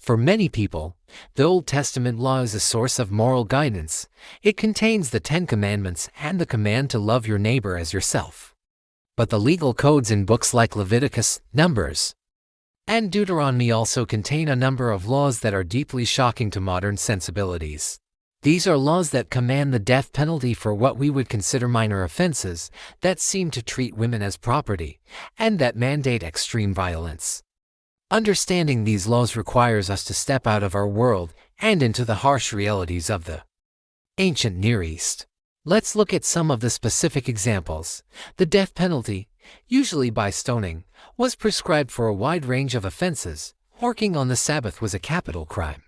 For many people, the Old Testament law is a source of moral guidance. It contains the Ten Commandments and the command to love your neighbor as yourself. But the legal codes in books like Leviticus, Numbers, and Deuteronomy also contain a number of laws that are deeply shocking to modern sensibilities. These are laws that command the death penalty for what we would consider minor offenses, that seem to treat women as property, and that mandate extreme violence. Understanding these laws requires us to step out of our world and into the harsh realities of the ancient Near East. Let's look at some of the specific examples. The death penalty, usually by stoning, was prescribed for a wide range of offenses. Working on the Sabbath was a capital crime,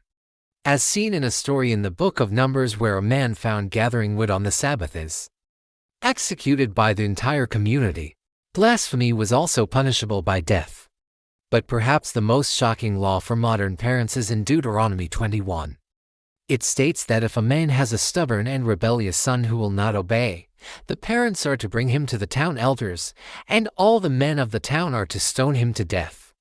as seen in a story in the book of Numbers where a man found gathering wood on the Sabbath is executed by the entire community. Blasphemy was also punishable by death. But perhaps the most shocking law for modern parents is in Deuteronomy 21. It states that if a man has a stubborn and rebellious son who will not obey, the parents are to bring him to the town elders, and all the men of the town are to stone him to death.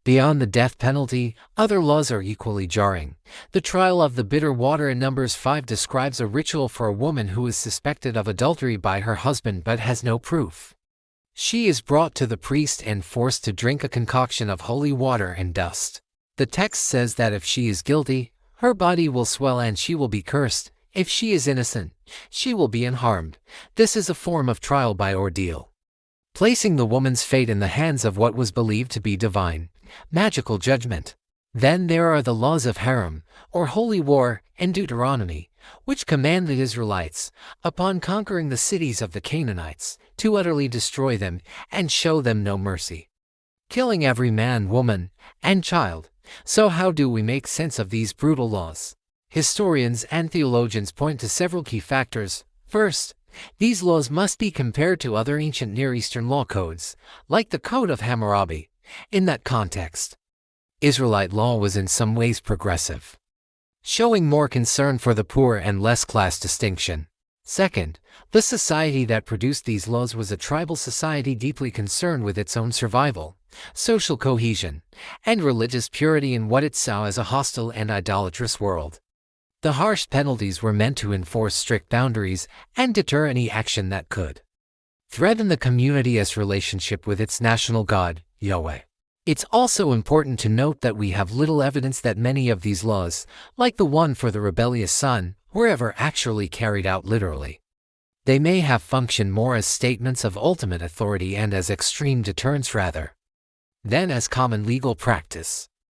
Beyond the death penalty, other laws are equally jarring. The trial of the bitter water in Numbers 5 describes a ritual for a woman who is suspected of adultery by her husband but has no proof. She is brought to the priest and forced to drink a concoction of holy water and dust. The text says that if she is guilty, her body will swell and she will be cursed. If she is innocent, she will be unharmed. This is a form of trial by ordeal, placing the woman's fate in the hands of what was believed to be divine, magical judgment. Then there are the laws of Haram, or holy war, in Deuteronomy, which command the Israelites, upon conquering the cities of the Canaanites, to utterly destroy them and show them no mercy, killing every man, woman, and child. So how do we make sense of these brutal laws? Historians and theologians point to several key factors. First, these laws must be compared to other ancient Near Eastern law codes, like the Code of Hammurabi. In that context, Israelite law was in some ways progressive, showing more concern for the poor and less class distinction. Second, the society that produced these laws was a tribal society deeply concerned with its own survival, social cohesion, and religious purity in what it saw as a hostile and idolatrous world. The harsh penalties were meant to enforce strict boundaries and deter any action that could threaten the community's relationship with its national God, Yahweh. It's also important to note that we have little evidence that many of these laws, like the one for the rebellious son, were ever actually carried out literally. They may have functioned more as statements of ultimate authority and as extreme deterrence rather than as common legal practice.